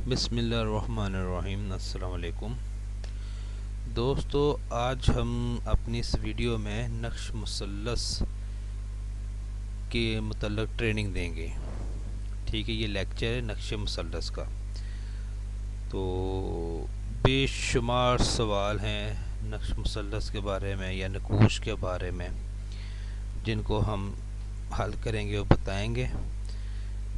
बिस्मिल्लाहिर्रहमानिर्रहीम। अस्सलाम वालेकुम दोस्तों, आज हम अपनी इस वीडियो में नक्श मुसल्लस के मतलब ट्रेनिंग देंगे। ठीक है, ये लेक्चर है नक्श मुसल्लस का। तो बेशुमार सवाल हैं नक्श मुसल्लस के बारे में या नकूश के बारे में, जिनको हम हल करेंगे और बताएंगे।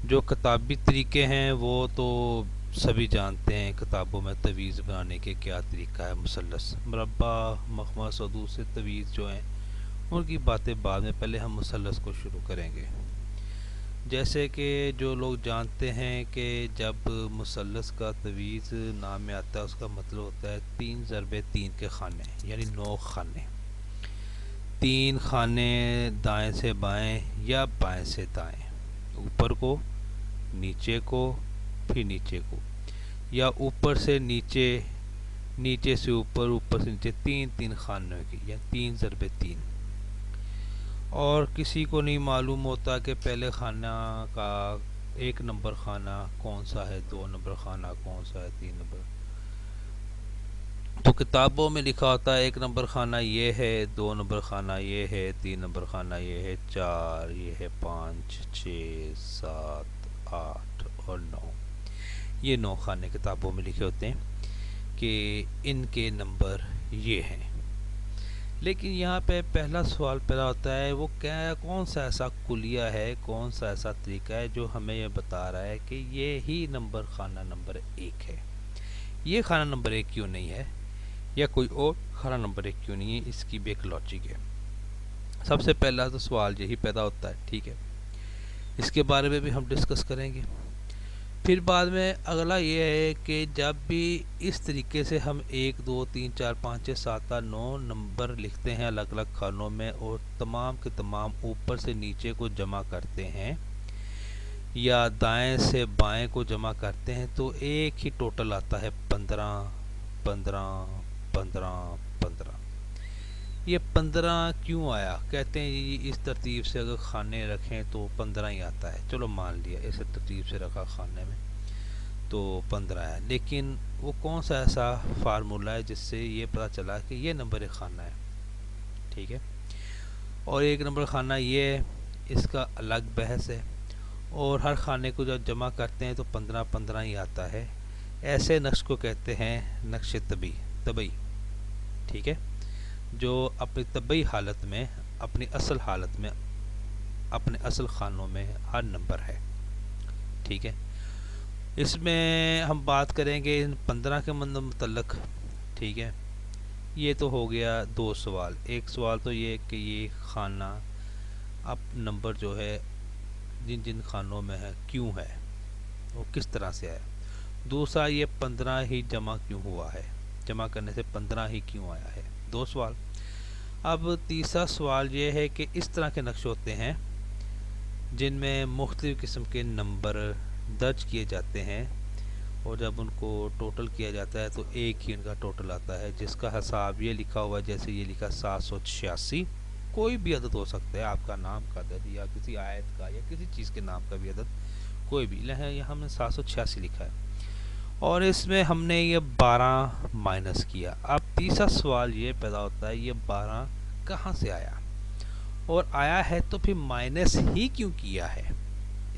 जो किताबी तरीके हैं वो तो सभी जानते हैं, किताबों में तवीज़ बनाने के क्या तरीका है। मुसल्लस, मुरब्बा, मखमा, सदूद से तवीज़ जो हैं उनकी बातें बाद में, पहले हम मुसल्लस को शुरू करेंगे। जैसे कि जो लोग जानते हैं कि जब मुसल्लस का तवीज़ नाम में आता है उसका मतलब होता है 3 ज़रबे 3 के खाने, यानी 9 खाने। 3 खाने दाएं से बाएं या बाएं से दाएं, ऊपर को, नीचे को, फिर नीचे को, या ऊपर से नीचे, नीचे से ऊपर, ऊपर से नीचे, 3 खानों की, या 3 ज़रबे 3। और किसी को नहीं मालूम होता कि पहले खाना का 1 नंबर खाना कौन सा है, 2 नंबर खाना कौन सा है, 3 नंबर। तो किताबों में लिखा होता है 1 नंबर खाना ये है, 2 नंबर खाना ये है, 3 नंबर खाना ये है, 4 ये है, 5, 6, 7, 8 और 9। ये 9 खाने किताबों में लिखे होते हैं कि इनके नंबर ये हैं। लेकिन यहाँ पे पहला सवाल पैदा होता है, वो क्या, कौन सा ऐसा कुलिया है, कौन सा ऐसा तरीका है जो हमें ये बता रहा है कि ये ही नंबर खाना नंबर 1 है। ये खाना नंबर 1 क्यों नहीं है, या कोई और खाना नंबर 1 क्यों नहीं है, इसकी भी एक लॉजिक है। सबसे पहला तो सवाल यही पैदा होता है। ठीक है, इसके बारे में भी हम डिस्कस करेंगे। फिर बाद में अगला ये है कि जब भी इस तरीके से हम 1, 2, 3, 4, 5, 6, 7, 8, 9 नंबर लिखते हैं अलग अलग खानों में, और तमाम के तमाम ऊपर से नीचे को जमा करते हैं या दाएं से बाएं को जमा करते हैं, तो एक ही टोटल आता है 15, 15, 15, 15। ये 15 क्यों आया? कहते हैं जी इस तरतीब से अगर खाने रखें तो 15 ही आता है। चलो मान लिया इस तरतीब से रखा खाने में तो 15 है, लेकिन वो कौन सा ऐसा फार्मूला है जिससे ये पता चला कि ये नंबर 1 खाना है। ठीक है, और 1 नंबर खाना ये है, इसका अलग बहस है। और हर खाने को जब जमा करते हैं तो 15 15 ही आता है। ऐसे नक्श को कहते हैं नक्श तबई, तबई। ठीक है, जो अपनी तबई हालत में, अपनी असल हालत में, अपने असल खानों में हर नंबर है। ठीक है, इसमें हम बात करेंगे इन 15 के मतलब। ठीक है, ये तो हो गया 2 सवाल। एक सवाल तो ये कि ये खाना अब नंबर जो है जिन जिन खानों में है क्यों है, वो किस तरह से है। दूसरा, ये 15 ही जमा क्यों हुआ है, जमा करने से 15 ही क्यों आया है। 2 सवाल। अब तीसरा सवाल ये है कि इस तरह के नक्शे होते हैं जिनमें मुख्तलिफ़ किस्म के नंबर दर्ज किए जाते हैं, और जब उनको टोटल किया जाता है तो एक ही इनका टोटल आता है, जिसका हिसाब ये लिखा हुआ है, जैसे ये लिखा 786। कोई भी अदद हो सकता है, आपका नाम का अदद या किसी आयत का या किसी चीज़ के नाम का भी अदद, कोई भी। यहाँ हमने 786 लिखा है, और इसमें हमने ये 12 माइनस किया। अब तीसरा सवाल ये पैदा होता है, ये 12 कहाँ से आया, और आया है तो फिर माइनस ही क्यों किया है,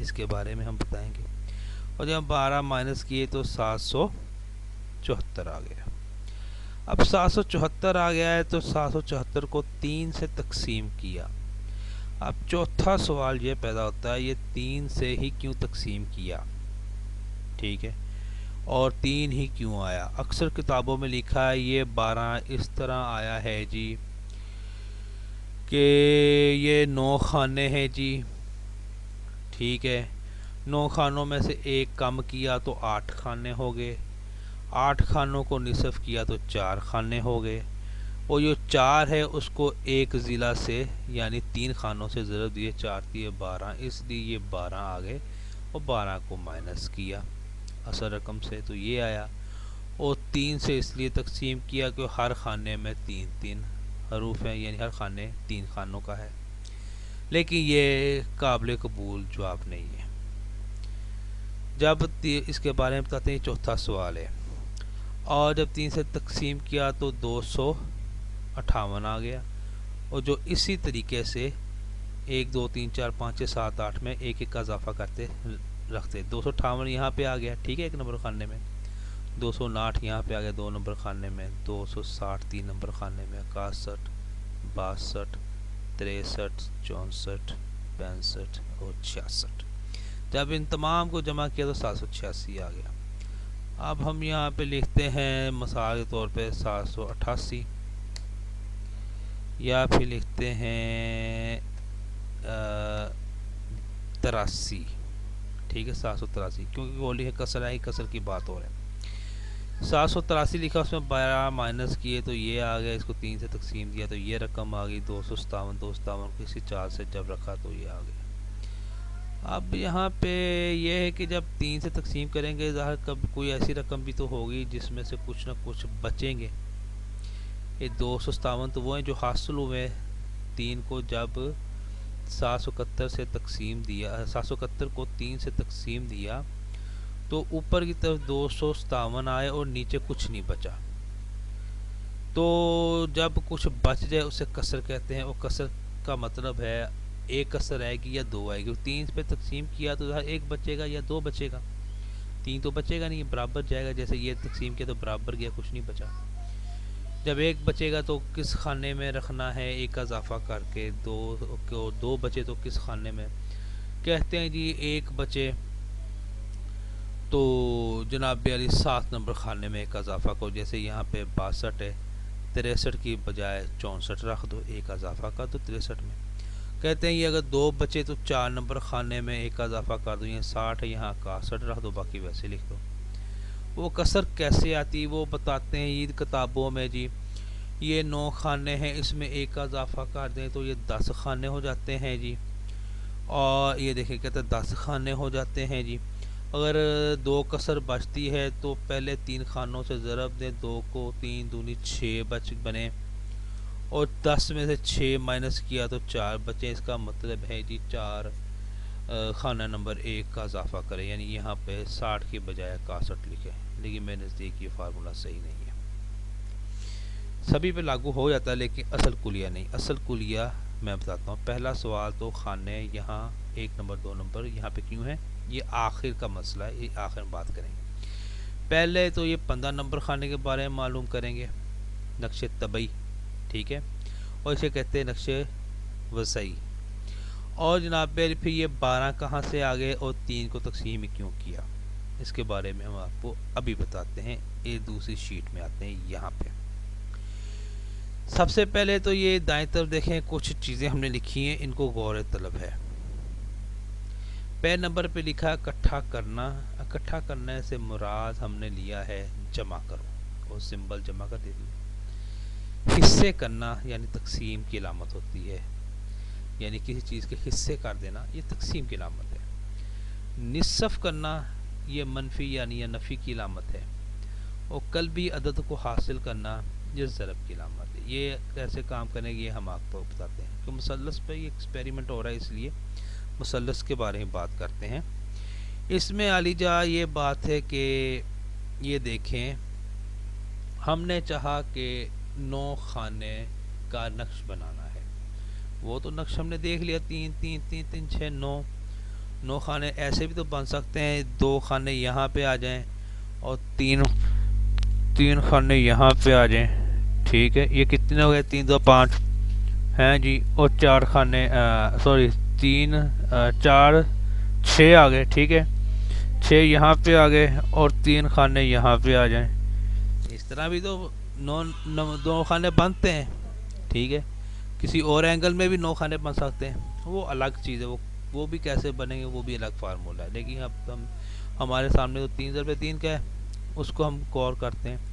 इसके बारे में हम बताएंगे। और जब 12 माइनस किए तो 774 आ गया। अब 774 आ गया है तो 774 को 3 से तकसीम किया। अब चौथा सवाल ये पैदा होता है, ये 3 से ही क्यों तकसीम किया। ठीक है, और 3 ही क्यों आया। अक्सर किताबों में लिखा है ये 12 इस तरह आया है जी कि ये 9 खाने हैं जी। ठीक है, 9 खानों में से एक कम किया तो 8 खाने हो गए, 8 खानों को निसफ किया तो 4 खाने हो गए, और जो 4 है उसको एक ज़िला से यानी 3 खानों से ज़रब दिए, 4 दिए 12, इसलिए ये 12 आ गए, और 12 को माइनस किया असल रकम से तो ये आया। और 3 से इसलिए तकसीम किया कि हर खाने में 3 हरूफ हैं, यानी हर खाने 3 खानों का है। लेकिन ये काबिल कबूल जवाब नहीं है। जब इसके बारे में बताते हैं, चौथा सवाल है। और जब 3 से तकसीम किया तो 258 आ गया। और जो इसी तरीके से 1 2 3 4 5 6 7 8 में एक एक का इजाफा करते रखते। 258 यहाँ पे आ गया, ठीक है, 1 नंबर खाने में। 259 यहाँ पे आ गया 2 नंबर खाने में। 260 3 नंबर खाने में। 61 62 63 64 65 और 66। जब इन तमाम को जमा किया तो 786 आ गया। अब हम यहाँ पे लिखते हैं मिसाल के तौर पे 788, या फिर लिखते हैं 83, ठीक है, 783, क्योंकि बोली है कसर आई, कसर की बात हो रही है। 783 लिखा, उसमें 12 माइनस किए तो ये आ गया, इसको 3 से तकसीम दिया तो ये रकम आ गई 257। 257 को इसी 4 से जब रखा तो ये आ गया। अब यहाँ पे ये है कि जब 3 से तकसीम करेंगे, ज़ाहिर कब कोई ऐसी रकम भी तो होगी जिसमें से कुछ ना कुछ बचेंगे। ये 257 तो वो हैं जो हासिल हुए। 3 को जब 771 से तकसीम दिया, 771 को 3 से तकसीम दिया तो ऊपर की तरफ 257 आए और नीचे कुछ नहीं बचा। तो जब कुछ बच जाए उसे कसर कहते हैं। और कसर का मतलब है एक कसर आएगी या दो आएगी। 3 पे तकसीम किया तो एक बचेगा या दो बचेगा। 3 तो बचेगा नहीं, बराबर जाएगा। जैसे ये तकसीम किया तो बराबर गया, कुछ नहीं बचा। जब एक बचेगा तो किस खाने में रखना है, एक का इजाफा करके। दो बचे तो किस खाने में, कहते हैं जी एक बचे तो जनाब अली 7 नंबर खाने में एक का इजाफा करो। जैसे यहाँ पे 62 है, 63 की बजाय 64 रख दो, एक का इजाफा कर दो 63 में। कहते हैं ये अगर 2 बचे तो 4 नंबर खाने में एक का इजाफा कर दो। यहाँ 60 है, यहाँ 61 रख दो, बाकी वैसे लिख दो। वो कसर कैसे आती वो बताते हैं ईद किताबों में जी। ये 9 खाने हैं, इसमें एक का इजाफा कर दें तो ये 10 खाने हो जाते हैं जी। और ये देखिए कहते हैं 10 खाने हो जाते हैं जी। अगर 2 कसर बचती है तो पहले 3 खानों से ज़रब दें। 2 को 3 दूनी 6 बने, और 10 में से 6 माइनस किया तो 4 बचे। इसका मतलब है जी 4 खाना नंबर 1 का इजाफा करें, यानी यहाँ पे 60 के बजाय 61 लिखे। लेकिन मेरे नज़दीक ये फार्मूला सही नहीं है। सभी पे लागू हो जाता है लेकिन असल कुलिया नहीं। असल कुलिया मैं बताता हूँ। पहला सवाल तो खाने यहाँ 1 नंबर 2 नंबर यहाँ पे क्यों है, ये आखिर का मसला है, ये आखिर में बात करेंगे। पहले तो ये 15 नंबर खाने के बारे में मालूम करेंगे, नक्शे तबई, ठीक है, और इसे कहते हैं नक्शे वसई। और जनाब फिर ये 12 कहाँ से आ गए और 3 को तकसीम क्यों किया, इसके बारे में हम आपको अभी बताते हैं। ये दूसरी शीट में आते हैं। यहाँ पे सबसे पहले तो ये दाएं तरफ देखें, कुछ चीज़ें हमने लिखी हैं, इनको गौर तलब है। पहले नंबर पे लिखा इकट्ठा करना। इकट्ठा करने से मुराद हमने लिया है जमा करो, और सिंबल जमा कर दे दिया। हिस्से करना यानी तकसीम की अलामत होती है, यानी किसी चीज़ के हिस्से कर देना, ये तकसीम की अलामत है। निसफ करना ये मनफी यानी या नफ़ी की अलामत है। और कल्बी अदद को हासिल करना ये ज़रब की अलामत है। ये कैसे काम करेंगे ये हम आपको बताते हैं। तो मुसल्लस पे ये एक्सपेरिमेंट हो रहा है, इसलिए मुसल्लस के बारे में बात करते हैं। इसमें आलिजा ये बात है कि ये देखें, हमने चाहा कि 9 खाने का नक्श बनाना है। वो तो नक्श हमने देख लिया, 3 3 3 3 6 9 खाने ऐसे भी तो बन सकते हैं। 2 खाने यहाँ पे आ जाएं और 3 खाने यहाँ पे आ जाएं, ठीक है। ये कितने हो गए, 3 2 5 हैं जी। और 4 खाने 3 4 6 आ गए, ठीक है। 6 यहाँ पे आ गए और 3 खाने यहाँ पे आ जाएं। इस तरह भी तो 9 खाने बनते हैं, ठीक है। किसी और एंगल में भी 9 खाने बन सकते हैं, वो अलग चीज़ है। वो भी कैसे बनेंगे वो भी अलग फार्मूला है। लेकिन अब हम हमारे सामने तो 3 ज़रबे 3 का है, उसको हम गौर करते हैं।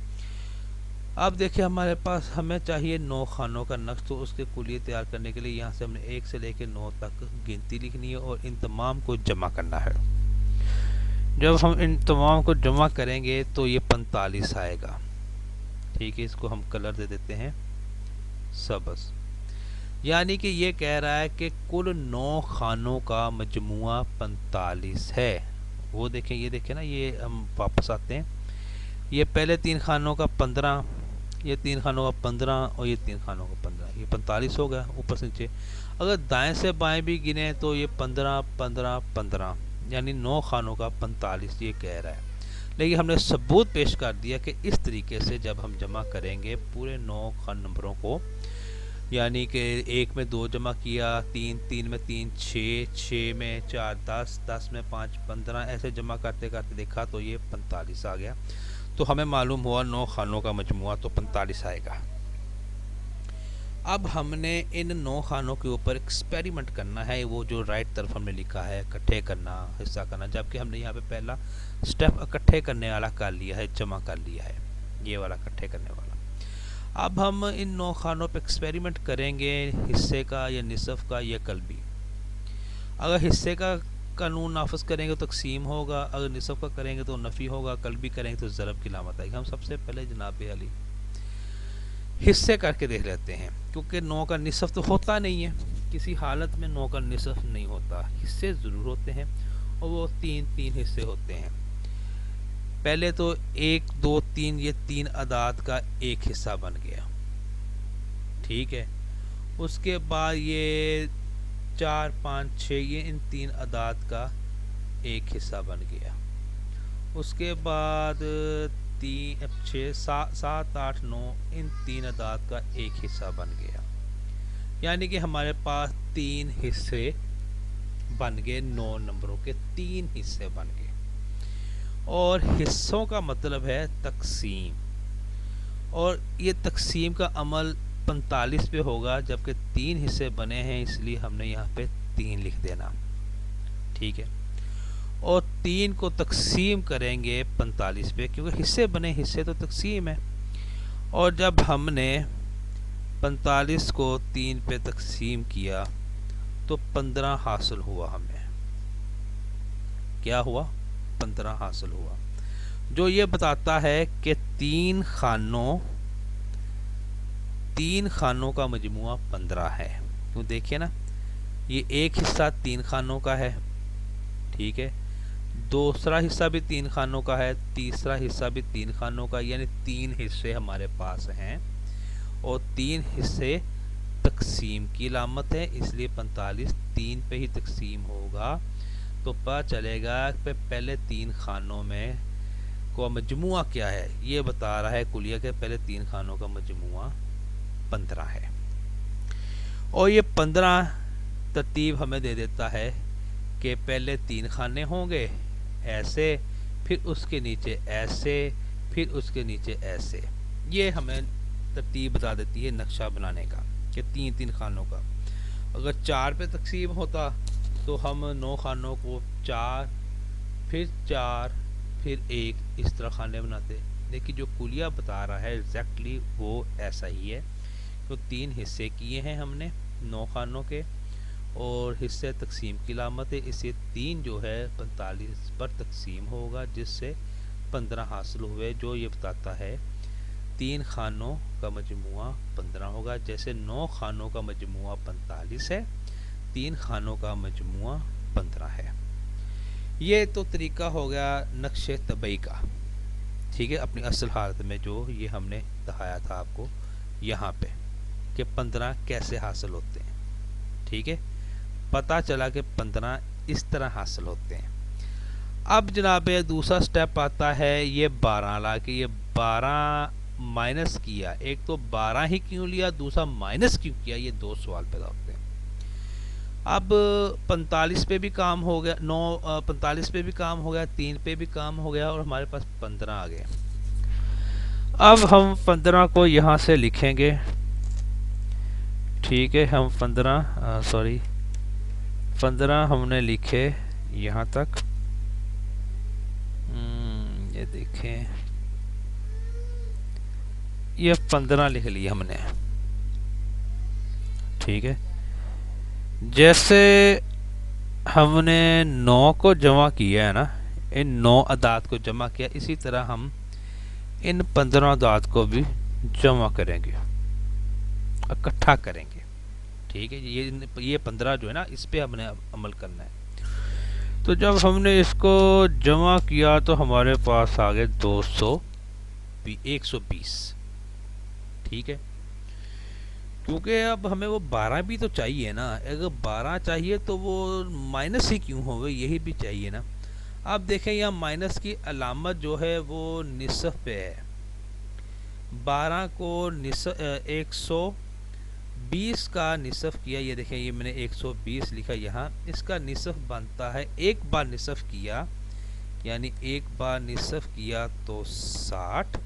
अब देखिए हमारे पास हमें चाहिए 9 खानों का नक्श। तो उसके कुलिये तैयार करने के लिए यहाँ से हमने 1 से लेकर 9 तक गिनती लिखनी है और इन तमाम को जमा करना है। जब हम इन तमाम को जमा करेंगे तो ये 45 आएगा, ठीक है। इसको हम कलर दे देते हैं सबस। यानी कि ये कह रहा है कि कुल 9 खानों का मजमुआ 45 है। वो देखें, ये देखें ना, ये हम वापस आते हैं, ये पहले 3 खानों का 15, ये 3 खानों का 15 और ये 3 खानों का 15, ये 45 हो गया ऊपर से नीचे। अगर दाएं से बाएं भी गिने तो ये 15 15 15 यानी 9 खानों का 45 ये कह रहा है। लेकिन हमने सबूत पेश कर दिया कि इस तरीके से जब हम जमा करेंगे पूरे 9 खान नंबरों को, यानी कि 1 में 2 जमा किया, 3 में 3 6 में 4 10 में 5 15, ऐसे जमा करते करते देखा तो ये 45 आ गया। तो हमें मालूम हुआ 9 खानों का मजमुआ तो 45 आएगा। अब हमने इन 9 खानों के ऊपर एक्सपेरिमेंट करना है, वो जो राइट तरफ हमने लिखा है इकट्ठे करना, हिस्सा करना, जबकि हमने यहाँ पे पहला स्टेप इकट्ठे करने वाला कर लिया है, जमा कर लिया है, ये वाला इकट्ठे करने वाला। अब हम इन 9 खानों पे एक्सपेरिमेंट करेंगे, हिस्से का या निसफ का या कल्बी। अगर हिस्से का कानून नाफिज करेंगे तो तकसीम होगा, अगर निसफ का करेंगे तो नफ़ी होगा, कल्बी करेंगे तो ज़रब की लामत आएगी। हम सबसे पहले जनाब अली हिस्से करके देख लेते हैं, क्योंकि 9 का निसफ तो होता नहीं है, किसी हालत में 9 का निसफ नहीं होता, हिस्से ज़रूर होते हैं और वो 3 हिस्से होते हैं। पहले तो 1 2 3 ये 3 अदाद का एक हिस्सा बन गया, ठीक है। उसके बाद ये 4 5 6 ये इन 3 अदाद का एक हिस्सा बन गया। उसके बाद 3 6 7 8 9 इन 3 अदाद का एक हिस्सा बन गया, यानी कि हमारे पास 3 हिस्से बन गए, 9 नंबरों के 3 हिस्से बन गए। और हिस्सों का मतलब है तकसीम, और ये तकसीम का अमल 45 पे होगा, जबकि 3 हिस्से बने हैं इसलिए हमने यहाँ पे 3 लिख देना, ठीक है। और 3 को तकसीम करेंगे 45 पे, क्योंकि हिस्से बने, हिस्से तो तकसीम है। और जब हमने 45 को 3 पे तकसीम किया तो 15 हासिल हुआ, हमें क्या हुआ, 15 हासिल हुआ, जो ये बताता है कि 3 खानों का मजमुआ 15 है। तो देखिए ना, ये एक हिस्सा 3 खानों का है, ठीक है, दूसरा हिस्सा भी 3 खानों का है, तीसरा हिस्सा भी 3 खानों का, यानी 3 हिस्से हमारे पास हैं और 3 हिस्से तकसीम की लामत है, इसलिए 45 3 पे ही तकसीम होगा। तो पता चलेगा कि पहले 3 खानों में को मजमुआ क्या है, ये बता रहा है कुलिया के पहले 3 खानों का मजमुआ 15 है। और ये 15 तरतीब हमें दे देता है कि पहले 3 खाने होंगे ऐसे, फिर उसके नीचे ऐसे, फिर उसके नीचे ऐसे। ये हमें तरतीब बता देती है नक्शा बनाने का कि 3 खानों का। अगर 4 पे तकसीम होता तो हम 9 खानों को 4 फिर 1 इस तरह खाने बनाते, लेकिन जो कुलिया बता रहा है एग्जैक्टली वो ऐसा ही है। तो 3 हिस्से किए हैं हमने 9 खानों के, और हिस्से तकसीम की लामत है, इसे 3 जो है 45 पर तकसीम होगा, जिससे 15 हासिल हुए, जो ये बताता है 3 खानों का मजमुआ 15 होगा। जैसे 9 खानों का मजमुआ 45 है, 3 खानों का मजमुआ 15 है। ये तो तरीका हो गया नक्शे तबई का, ठीक है, अपनी असल हालत में जो ये हमने दिखाया था आपको यहाँ पे कि 15 कैसे हासिल होते हैं, ठीक है। पता चला कि 15 इस तरह हासिल होते हैं। अब जनाब दूसरा स्टेप आता है ये 12 ला के, ये 12 माइनस किया, एक तो 12 ही क्यों लिया, दूसरा माइनस क्यों किया, ये 2 सवाल पैदा होते हैं। अब 45 पे भी काम हो गया, 45 पे भी काम हो गया, 3 पे भी काम हो गया, और हमारे पास 15 आ गए। अब हम 15 को यहाँ से लिखेंगे, ठीक है। हम 15 हमने लिखे यहाँ तक, ये देखें, ये 15 लिख लिए हमने, ठीक है। जैसे हमने 9 को जमा किया है ना, इन 9 अदाद को जमा किया, इसी तरह हम इन 15 अदाद को भी जमा करेंगे, इकट्ठा करेंगे, ठीक है। ये 15 जो है ना, इस पे हमने अमल करना है। तो जब हमने इसको जमा किया तो हमारे पास आ गए 120। ठीक है, क्योंकि अब हमें वो 12 भी तो चाहिए ना। अगर 12 चाहिए तो वो माइनस ही क्यों हो गए, यही भी चाहिए ना। आप देखें यहाँ माइनस की अलामत जो है वो निसफ पे है। 12 को 120 का निसफ किया, ये देखें ये मैंने 120 लिखा यहाँ। इसका निसफ बनता है, एक बार निसफ किया यानी एक बार निसफ किया तो 60,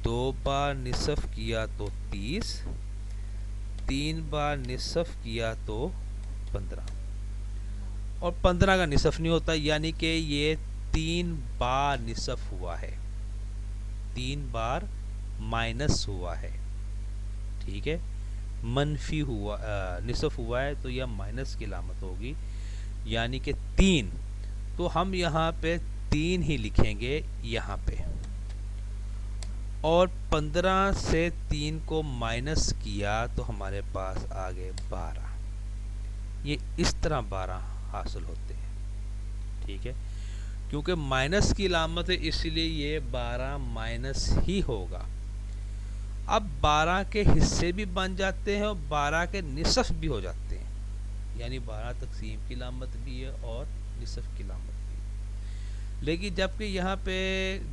2 बार निसफ किया तो 30, 3 बार निसफ किया तो 15, और 15 का निसफ नहीं होता, यानी कि ये 3 बार निसफ हुआ है, 3 बार माइनस हुआ है। ठीक है, मनफी हुआ, निसफ हुआ है तो यह माइनस की अलामत होगी, यानी कि 3। तो हम यहाँ पे 3 ही लिखेंगे यहाँ पे, और 15 से 3 को माइनस किया तो हमारे पास आ गए 12। ये इस तरह 12 हासिल होते हैं। ठीक है, क्योंकि माइनस की अलामत है इसलिए ये 12 माइनस ही होगा। अब 12 के हिस्से भी बन जाते हैं और 12 के निसफ भी हो जाते हैं, यानी 12 तकसीम की अलामत भी है और निसफ की अलामत भी है। लेकिन जबकि यहाँ पे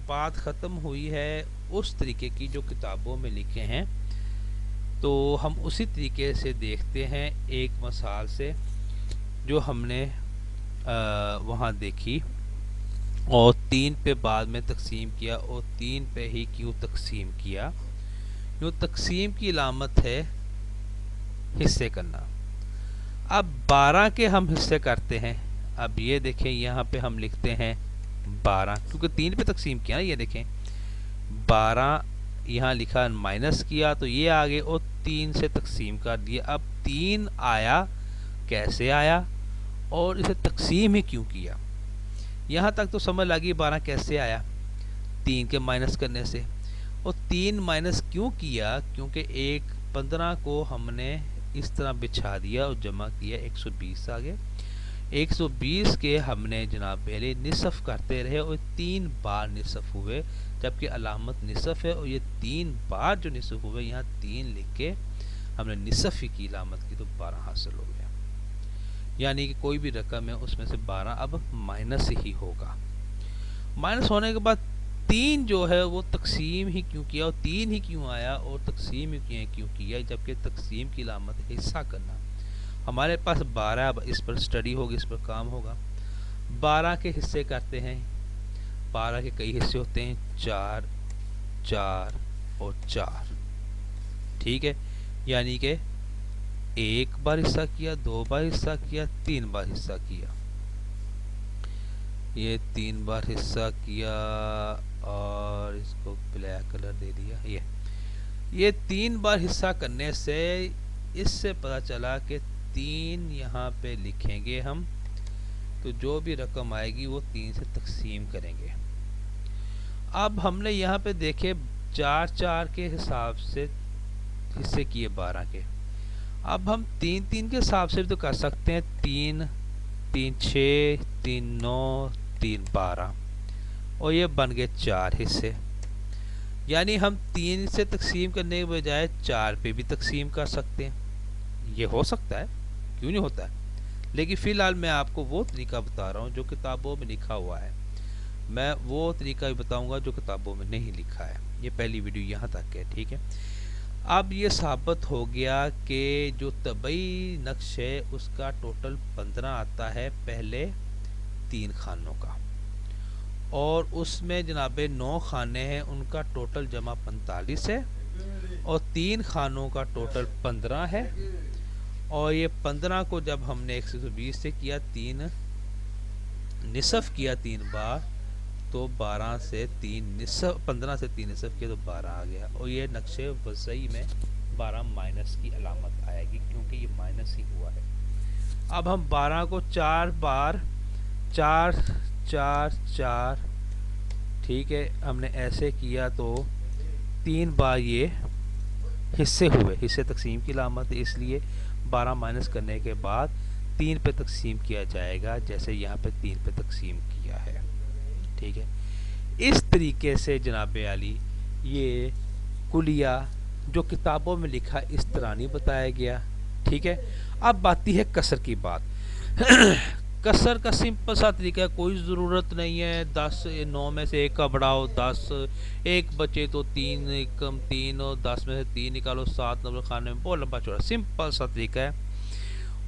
बात ख़त्म हुई है उस तरीके की जो किताबों में लिखे हैं, तो हम उसी तरीके से देखते हैं एक मिसाल से जो हमने वहाँ देखी, और 3 पे बाद में तकसीम किया, और 3 पे ही क्यों तकसीम किया। जो तकसीम की अलामत है हिस्से करना। अब 12 के हम हिस्से करते हैं। अब ये देखें यहाँ पे हम लिखते हैं 12, क्योंकि 3 पे तकसीम किया ना। ये देखें 12 यहाँ लिखा, माइनस किया तो ये आ गए, और 3 से तकसीम कर दिया। अब 3 आया, कैसे आया और इसे तकसीम ही क्यों किया, यहाँ तक तो समझ लगी 12 कैसे आया, 3 के माइनस करने से। और 3 माइनस क्यों किया, क्योंकि 15 को हमने इस तरह बिछा दिया और जमा किया, 120 आ गए। 120 के हमने जनाब पहले निसफ करते रहे और 3 बार निसफ हुए, जबकि अलामत निसफ है, और ये 3 बार जो निसफ हुए यहाँ 3 लिख के हमने निसफ ही की अलामत की, तो 12 हासिल हो गया। यानी कि कोई भी रकम है उसमें से 12 अब माइनस ही होगा। माइनस होने के बाद 3 जो है वो तकसीम ही क्यों किया, और 3 ही क्यों आया और तकसीम ही क्यों किया, जबकि तकसीम की अलामत हिस्सा करना। हमारे पास 12, अब इस पर स्टडी होगी, इस पर काम होगा। 12 के हिस्से करते हैं, 12 के कई हिस्से होते हैं, 4, 4 और 4। ठीक है, यानी कि 1 बार हिस्सा किया, 2 बार हिस्सा किया, 3 बार हिस्सा किया। ये 3 बार हिस्सा किया और इसको ब्लैक कलर दे दिया। ये 3 बार हिस्सा करने से इससे पता चला कि 3 यहाँ पे लिखेंगे हम, तो जो भी रकम आएगी वो 3 से तकसीम करेंगे। अब हमने यहाँ पे देखे 4 4 के हिसाब से हिस्से किए 12 के। अब हम 3 3 के हिसाब से भी तो कर सकते हैं, 3 3 6, 3 9, 3 12, और ये बन गए 4 हिस्से। यानी हम 3 से तकसीम करने के बजाय 4 पे भी तकसीम कर सकते हैं। ये हो सकता है, क्यों नहीं होता है। लेकिन फ़िलहाल मैं आपको वो तरीका बता रहा हूँ जो किताबों में लिखा हुआ है। मैं वो तरीका भी बताऊँगा जो किताबों में नहीं लिखा है। ये पहली वीडियो यहाँ तक है, ठीक है। अब ये साबित हो गया कि जो तबई नक्श है उसका टोटल 15 आता है, पहले 3 खानों का, और उसमें जनाब 9 खाने हैं, उनका टोटल जमा 45 है, और 3 खानों का टोटल 15 है। और ये 15 को जब हमने 120 से किया, 3 निसफ किया 3 बार, तो 12 से 3 निसफ, 15 से 3 निसफ किया तो 12 आ गया। और ये नक्शे वज़ई में 12 माइनस की अलामत आएगी, क्योंकि ये माइनस ही हुआ है। अब हम 12 को 4 बार, 4 4 4, ठीक है, हमने ऐसे किया तो 3 बार ये हिस्से हुए, हिस्से तकसीम की अलामत है, इसलिए 12 माइनस करने के बाद 3 पे तकसीम किया जाएगा, जैसे यहाँ पे 3 पे तकसीम किया है। ठीक है, इस तरीके से जनाब आली ये कुलिया जो किताबों में लिखा इस तरह नहीं बताया गया। ठीक है, अब आती है कसर की बात। कसर का सिंपल सा तरीका है, कोई ज़रूरत नहीं है 10 9 में से 1 का बढ़ाओ 10, 1 बचे तो 3 कम 3 और 10 में से 3 निकालो 7 नंबर खाने में, बहुत लंबा चौड़ा सिंपल सा तरीका है।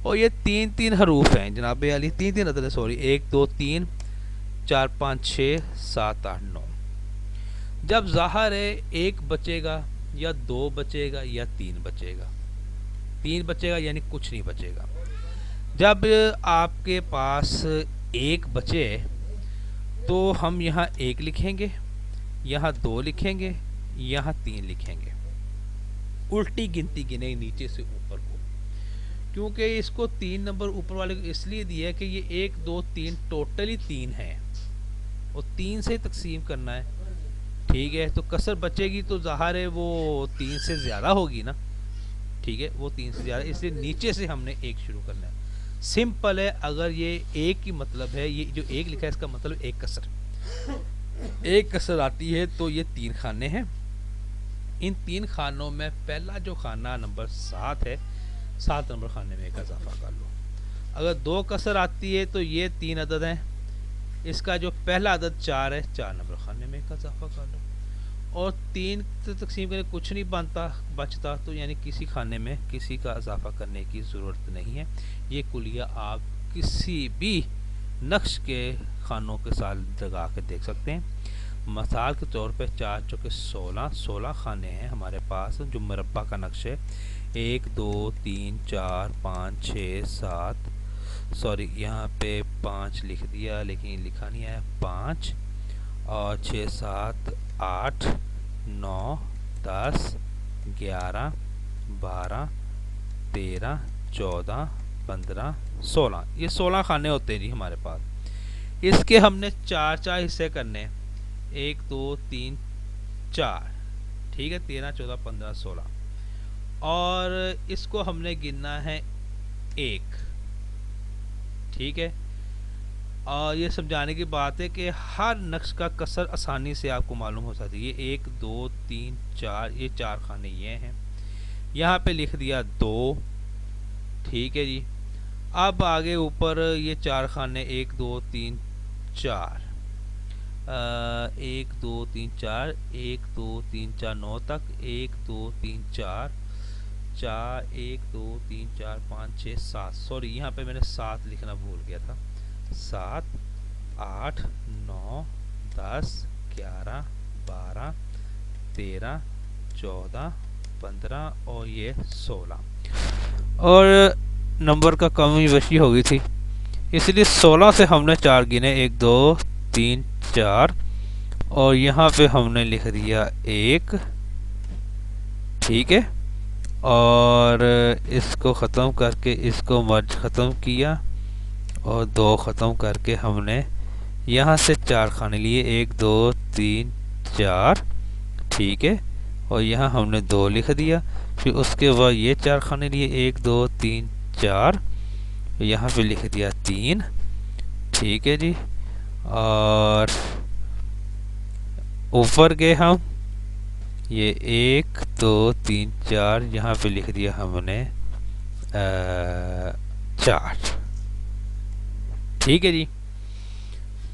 और ये 3 हरूफ हैं जनाब अली, 3 अदद है, सॉरी 1 2 3 4 5 6 7 8 9। जब ज़ाहिर है 1 बचेगा या 2 बचेगा या 3 बचेगा, 3 बचेगा यानी कुछ नहीं बचेगा। जब आपके पास 1 बचे तो हम यहाँ 1 लिखेंगे, यहाँ 2 लिखेंगे, यहाँ 3 लिखेंगे, उल्टी गिनती गिने नीचे से ऊपर को, क्योंकि इसको 3 नंबर ऊपर वाले को इसलिए दिया है कि ये 1 2 3 टोटली 3 है और 3 से तकसीम करना है। ठीक है, तो कसर बचेगी तो ज़ाहिर है वो 3 से ज़्यादा होगी ना। ठीक है, वो 3 से ज़्यादा, इसलिए नीचे से हमने 1 शुरू करना है। सिंपल है, अगर ये 1 की मतलब है, ये जो 1 लिखा है इसका मतलब 1 कसर, 1 कसर आती है तो ये 3 खाने हैं। इन 3 खानों में पहला जो खाना नंबर 7 है, 7 नंबर खाने में 1 इजाफा कर लो। अगर 2 कसर आती है तो ये 3 अदद हैं, इसका जो पहला अदद 4 है, 4 नंबर खाने में 1 इजाफा कर लो। और 3 से तकसीम करके कुछ नहीं बचता, तो यानी किसी खाने में किसी का इजाफा करने की ज़रूरत नहीं है। ये कुलिया आप किसी भी नक्श के खानों के साथ लगा के देख सकते हैं। मिसाल के तौर पे 4 चौके 16 खाने हैं हमारे पास जो मुरब्बा का नक्श है। 1 2 3 4 5 6 7, सॉरी यहाँ पे 5 लिख दिया लेकिन लिखा नहीं है, 5 और 6 7 8 9 10 11 12 13 14 15 16, ये 16 खाने होते हैं जी हमारे पास। इसके हमने 4 हिस्से करने, 1 2 3 4, ठीक है, 13 14 15 16, और इसको हमने गिनना है 1। ठीक है, और ये समझाने की बात है कि हर नक्श का कसर आसानी से आपको मालूम हो सकती है। ये 1 2 3 4, ये 4 खाने ये हैं, यहाँ पे लिख दिया 2। ठीक है जी, अब आगे ऊपर ये 4 खाने 1 2 3 4, 1 2 3 4, 1 2 3 4 9 तक, 1 2 3 4 4, 1 2 3 4 5 6 7, सॉरी यहाँ पे मैंने 7 लिखना भूल गया था। 7 8 9 10 11 12 13 14 15 और ये 16, और नंबर का कमी बेशी हो गई थी, इसलिए 16 से हमने 4 गिने, 1 2 3 4, और यहाँ पे हमने लिख दिया 1। ठीक है, और इसको ख़त्म करके इसको मर्ज ख़त्म किया और 2 ख़त्म करके हमने यहाँ से 4 खाने लिए, 1 2 3 4। ठीक है, और यहाँ हमने 2 लिख दिया, फिर उसके बाद ये 4 खाने लिए, 1 2 3 4, यहाँ पे लिख दिया 3। ठीक है जी, और ऊपर गए हम, ये 1 2 3 4, यहाँ पे लिख दिया हमने 4। ठीक है जी,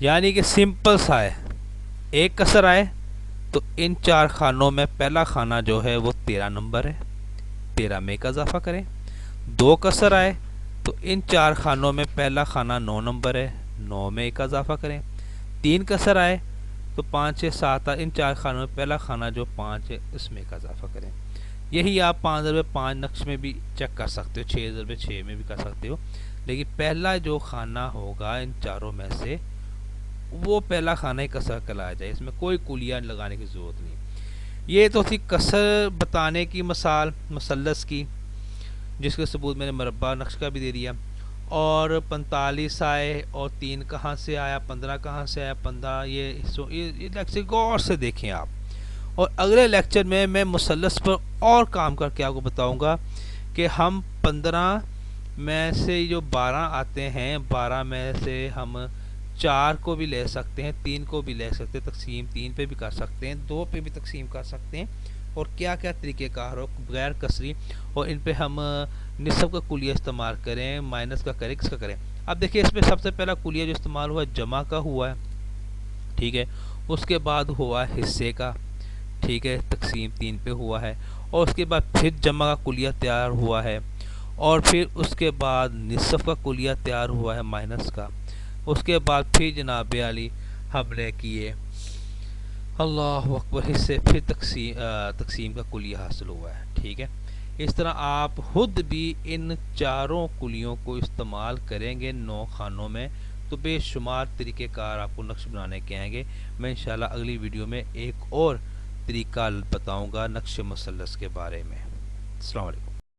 यानी कि सिंपल सा है, 1 कसर आए तो इन 4 खानों में पहला खाना जो है वो 13 नंबर है, 13 में 1 इजाफा करें। 2 कसर आए तो इन 4 खानों में पहला खाना 9 नंबर है, 9 में 1 इजाफा करें। 3 कसर आए तो 5 6 7 इन 4 खानों में पहला खाना जो 5 है इसमें 1 इजाफा करें। यही आप 5/5 नक्श में भी चेक कर सकते हो, 6/6 में भी कर सकते हो, लेकिन पहला जो खाना होगा इन चारों में से वो पहला खाना ही कसर कहलाया जाए, इसमें कोई कुलिया लगाने की ज़रूरत नहीं। ये तो थी कसर बताने की मिसाल मुसल्लस की, जिसके सबूत मैंने मरबा नक्श का भी दे दिया। और 45 आए और 3 कहाँ से आया, 15 कहाँ से आया, 15, ये लेक्चर गौर से देखें आप। और अगले लेक्चर में मैं मुसल्लस पर और काम करके आपको बताऊंगा कि हम 15 में से जो 12 आते हैं, 12 में से हम 4 को भी ले सकते हैं, 3 को भी ले सकते हैं, तकसीम 3 पे भी कर सकते हैं, 2 पे भी तकसीम कर सकते हैं, और क्या क्या तरीक़ेकार हो गैर कसरी, और इन पे हम निस्ब का कुलिया इस्तेमाल करें, माइनस का करें, किसका करें। अब देखिए इसमें सबसे पहला कुलिया जो इस्तेमाल हुआ जमा का हुआ है, ठीक है। उसके बाद हुआ हिस्से का, ठीक है, तकसीम 3 पे हुआ है, और उसके बाद फिर जमा का कुलिया तैयार हुआ है, और फिर उसके बाद निस्फ का कुलिया तैयार हुआ है माइनस का, उसके बाद फिर जनाब अली हमने किए अल्लाह अकबर हिस्से, फिर तकसीम का कुलिया हासिल हुआ है, ठीक है। इस तरह आप खुद भी इन चारों कुलियों को इस्तेमाल करेंगे 9 खानों में, तो बेशुमार तरीक़ेकार आपको नक्श बनाने के आएंगे। मैं इंशाल्लाह अगली वीडियो में एक और तरीका बताऊंगा नक्श मुसल्लस के बारे में। अस्सलाम वालेकुम।